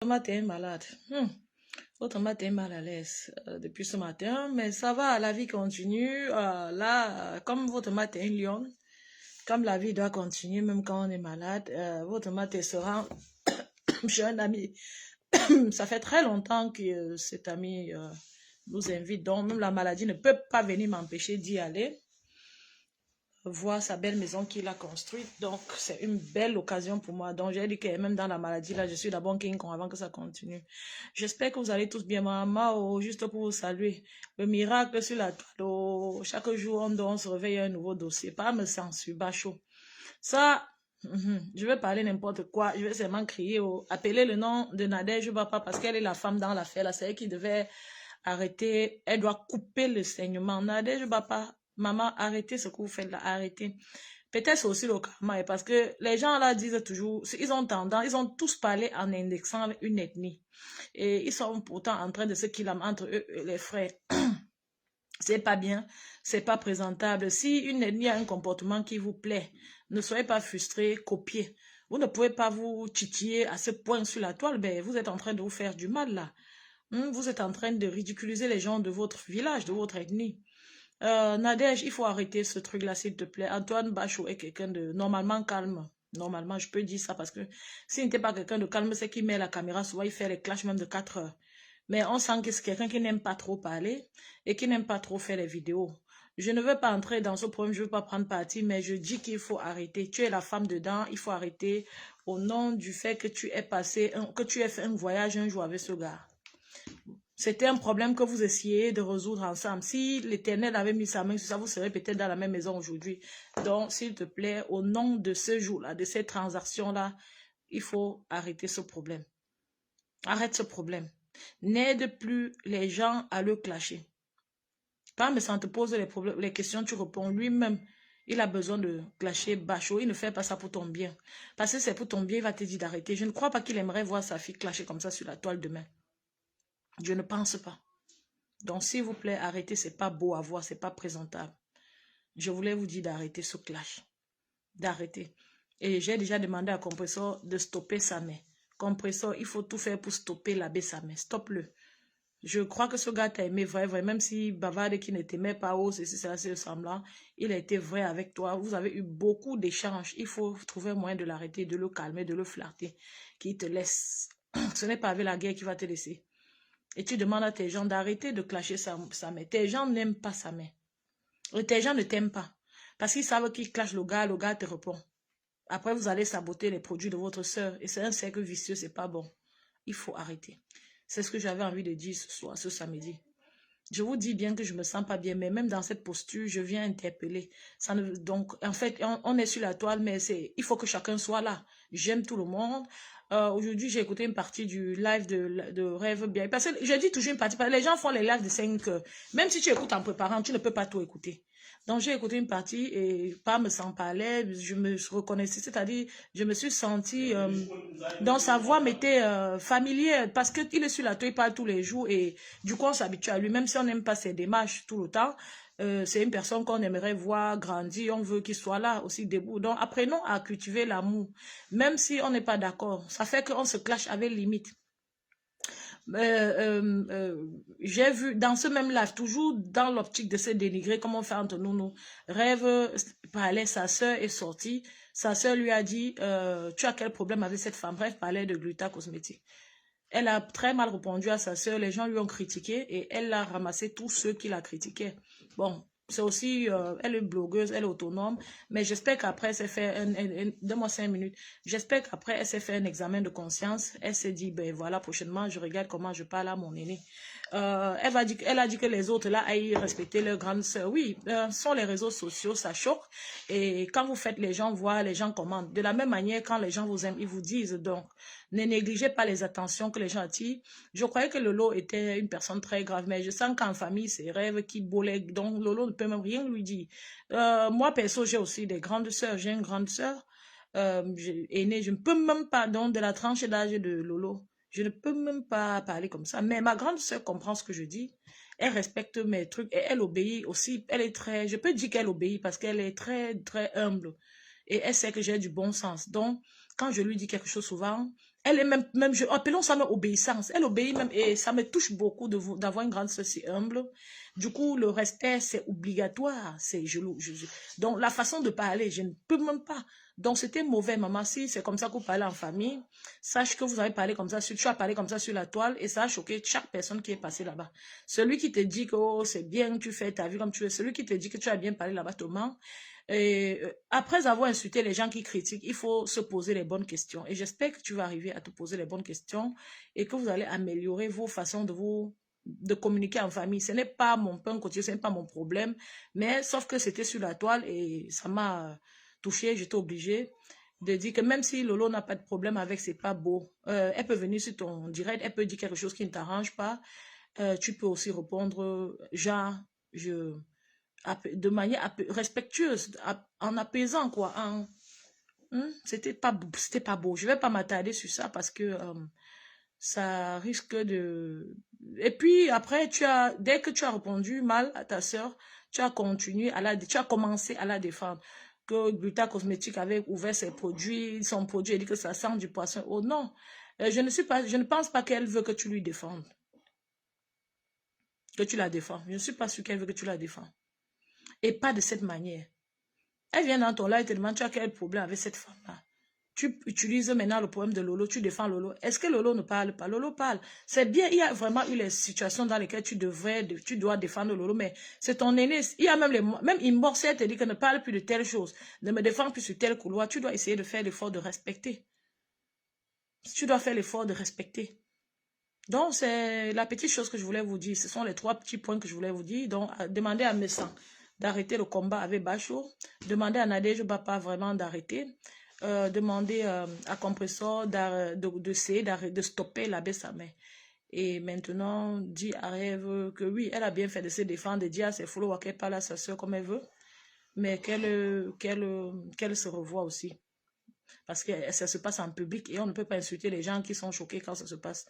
Tomate est malade. Votre tomate est mal à l'aise depuis ce matin, mais ça va, la vie continue. Comme votre tomate est une lionne, comme la vie doit continuer, même quand on est malade, votre tomate sera chez un ami. Ça fait très longtemps que cet ami nous invite, donc même la maladie ne peut pas venir m'empêcher d'y aller voir sa belle maison qu'il a construite. Donc, c'est une belle occasion pour moi. Donc, j'ai dit que même dans la maladie, là, je suis d'abord King Kong avant que ça continue. J'espère que vous allez tous bien. Maman, juste pour vous saluer. Le miracle sur la toile. Oh, chaque jour, on se réveille un nouveau dossier. Pas me censurer, Bacho. Ça, je vais parler n'importe quoi. Je vais seulement crier. Appeler le nom de Nadège Bapa parce qu'elle est la femme dans l'affaire. C'est elle qui devait arrêter. Elle doit couper le saignement. Nadège Bapa. Maman, arrêtez ce que vous faites là, arrêtez. Peut-être c'est aussi le karma, parce que les gens là disent toujours, ils ont tendance, ils ont tous parlé en indexant une ethnie. Et ils sont pourtant en train de se kilomètres entre eux, les frères. C'est pas bien, c'est pas présentable. Si une ethnie a un comportement qui vous plaît, ne soyez pas frustrés, copiez. Vous ne pouvez pas vous titiller à ce point sur la toile, ben vous êtes en train de vous faire du mal là. Vous êtes en train de ridiculiser les gens de votre village, de votre ethnie. Nadège, il faut arrêter ce truc-là, s'il te plaît. Antoine Bachot est quelqu'un de normalement calme. Normalement, je peux dire ça parce que s'il n'était pas quelqu'un de calme, c'est qu'il met la caméra, souvent il fait les clashs même de 4 heures. Mais on sent que c'est quelqu'un qui n'aime pas trop parler et qui n'aime pas trop faire les vidéos. Je ne veux pas entrer dans ce problème, je ne veux pas prendre parti, mais je dis qu'il faut arrêter. Tu es la femme dedans, il faut arrêter au nom du fait que tu aies fait un voyage un jour avec ce gars. C'était un problème que vous essayez de résoudre ensemble. Si l'Éternel avait mis sa main sur ça, vous serez peut-être dans la même maison aujourd'hui. Donc, s'il te plaît, au nom de ce jour-là, de cette transaction-là, il faut arrêter ce problème. Arrête ce problème. N'aide plus les gens à le clasher. Quand Messan te pose les questions, tu réponds lui-même. Il a besoin de clasher Bachot. Il ne fait pas ça pour ton bien. Parce que c'est pour ton bien, il va te dire d'arrêter. Je ne crois pas qu'il aimerait voir sa fille clasher comme ça sur la toile demain. Je ne pense pas. Donc, s'il vous plaît, arrêtez. C'est pas beau à voir, c'est pas présentable. Je voulais vous dire d'arrêter ce clash. D'arrêter. Et j'ai déjà demandé à Compressor de stopper sa main. Compressor, il faut tout faire pour stopper l'abbé sa main. Stop-le. Je crois que ce gars t'a aimé vrai, même si bavarde qui ne t'aimait pas, c'est semblant, il a été vrai avec toi. Vous avez eu beaucoup d'échanges. Il faut trouver un moyen de l'arrêter, de le calmer, de le flatter, qui te laisse. Ce n'est pas avec la guerre qui va te laisser. Et tu demandes à tes gens d'arrêter de clasher sa main. Tes gens n'aiment pas sa main. Et tes gens ne t'aiment pas. Parce qu'ils savent qu'ils clashent le gars te répond. Après, vous allez saboter les produits de votre soeur. Et c'est un cercle vicieux, c'est pas bon. Il faut arrêter. C'est ce que j'avais envie de dire ce soir, ce samedi. Je vous dis bien que je me sens pas bien, mais même dans cette posture, je viens interpeller. Donc, en fait, on est sur la toile, mais il faut que chacun soit là. J'aime tout le monde. Aujourd'hui, j'ai écouté une partie du live de Rêve Bien. Parce que je dis toujours une partie, parce que les gens font les lives de 5 heures. Même si tu écoutes en préparant, tu ne peux pas tout écouter. Donc, j'ai écouté une partie et pas me sent pas à l'aise, je me reconnaissais, c'est-à-dire, je me suis sentie, donc sa voix m'était familière parce qu'il est sur la toile, il parle tous les jours et du coup, on s'habitue à lui, même si on n'aime pas ses démarches tout le temps. C'est une personne qu'on aimerait voir grandir, on veut qu'il soit là aussi debout. Donc, apprenons à cultiver l'amour, même si on n'est pas d'accord. Ça fait qu'on se clash avec limite. J'ai vu dans ce même live, toujours dans l'optique de se dénigrer, comme on fait entre nous, Rêve parlait, sa soeur est sortie, sa soeur lui a dit, tu as quel problème avec cette femme? Bref, parlait de Gluta Cosmétique. Elle a très mal répondu à sa soeur, les gens lui ont critiqué et elle a ramassé tous ceux qui la critiquaient. Bon, c'est aussi, elle est blogueuse, elle est autonome, mais j'espère qu'après elle s'est fait, donne-moi 5 minutes, j'espère qu'après elle s'est fait un examen de conscience, elle s'est dit, ben voilà, prochainement je regarde comment je parle à mon aîné. Elle a dit que les autres là aillent respecter leur grande sœur. Oui, sont les réseaux sociaux, ça choque. Et quand vous faites, les gens voient, les gens commentent. De la même manière, quand les gens vous aiment, ils vous disent. Donc, ne négligez pas les attentions que les gens attirent. Je croyais que Lolo était une personne très grave, mais je sens qu'en famille, c'est Rêve qui boulègue. Donc, Lolo ne peut même rien lui dire. Moi, perso, j'ai aussi des grandes sœurs. J'ai une grande sœur aînée. Je ne peux même pas, donc, de la tranche d'âge de Lolo. Je ne peux même pas parler comme ça. Mais ma grande sœur comprend ce que je dis. Elle respecte mes trucs et elle obéit aussi. Elle est très, je peux dire qu'elle obéit parce qu'elle est très, très humble. Et elle sait que j'ai du bon sens. Donc, quand je lui dis quelque chose souvent, Elle est même appelons ça même obéissance. Elle obéit même et ça me touche beaucoup d'avoir une grande sœur si humble. Du coup, le respect, c'est obligatoire. Donc, la façon de parler, je ne peux même pas. Donc, c'était mauvais, maman. Si c'est comme ça que vous parlez en famille, sache que vous avez parlé comme ça, tu as parlé comme ça sur la toile et ça a choqué chaque personne qui est passée là-bas. Celui qui te dit que oh, c'est bien, tu fais ta vie comme tu veux, celui qui te dit que tu as bien parlé là-bas te ment. Et après avoir insulté les gens qui critiquent, il faut se poser les bonnes questions. Et j'espère que tu vas arriver à te poser les bonnes questions et que vous allez améliorer vos façons de communiquer en famille. Ce n'est pas mon pain quotidien, ce n'est pas mon problème. Mais sauf que c'était sur la toile et ça m'a touchée. J'étais obligée de dire que même si Lolo n'a pas de problème avec, c'est pas beau. Elle peut venir sur ton direct, elle peut dire quelque chose qui ne t'arrange pas. Tu peux aussi répondre, genre, de manière respectueuse, en apaisant, quoi. C'était pas beau. Je vais pas m'attarder sur ça parce que ça risque de... Et puis après, dès que tu as répondu mal à ta sœur, tu as tu as commencé à la défendre. Que Gluta Cosmétique avait ouvert son produit et dit que ça sent du poisson. Oh non, je ne pense pas qu'elle veut que tu lui défendes, que tu la défends. Je ne suis pas sûre qu'elle veut que tu la défends. Et pas de cette manière. Elle vient dans ton live et te demande, tu as quel problème avec cette femme-là? Tu utilises maintenant le problème de Lolo, tu défends Lolo. Est-ce que Lolo ne parle pas? Lolo parle. C'est bien, il y a vraiment eu les situations dans lesquelles tu dois défendre Lolo, mais c'est ton aîné. Il y a même Immortel te dit que ne parle plus de telle chose, ne me défends plus sur tel couloir. Tu dois essayer de faire l'effort de respecter. Tu dois faire l'effort de respecter. Donc, c'est la petite chose que je voulais vous dire. Ce sont les 3 petits points que je voulais vous dire. Donc, demandez à Messan d'arrêter le combat avec Bachot. Demandez à Nadège Bapa vraiment d'arrêter. Demandez à Compressor d'essayer de stopper la Bessame. Et maintenant, dit à Rêve que oui, elle a bien fait de se défendre, de dire à ses followers qu'elle parle à sa soeur comme elle veut, mais qu'elle se revoit aussi. Parce que ça se passe en public et on ne peut pas insulter les gens qui sont choqués quand ça se passe.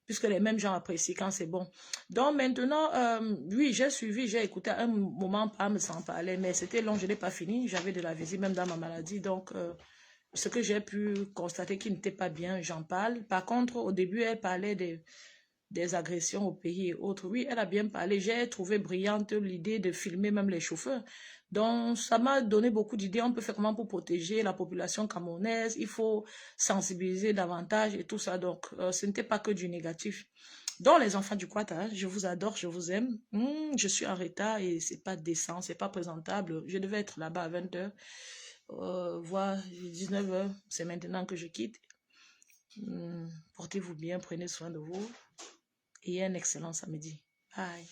Puisque les mêmes gens apprécient quand c'est bon. Donc maintenant, oui, j'ai suivi, j'ai écouté un moment pas me sans parler, mais c'était long, je n'ai pas fini. J'avais de la visite même dans ma maladie. Donc, ce que j'ai pu constater qui n'était pas bien, j'en parle. Par contre, au début, elle parlait des agressions au pays et autres. Oui, elle a bien parlé. J'ai trouvé brillante l'idée de filmer même les chauffeurs. Donc, ça m'a donné beaucoup d'idées. On peut faire comment pour protéger la population camerounaise. Il faut sensibiliser davantage et tout ça. Donc, ce n'était pas que du négatif. Donc, les enfants du Quata, je vous adore, je vous aime. Je suis en retard et c'est pas décent, c'est pas présentable. Je devais être là-bas à 20h, voire 19h. C'est maintenant que je quitte. Portez-vous bien, prenez soin de vous et un excellent samedi. Bye.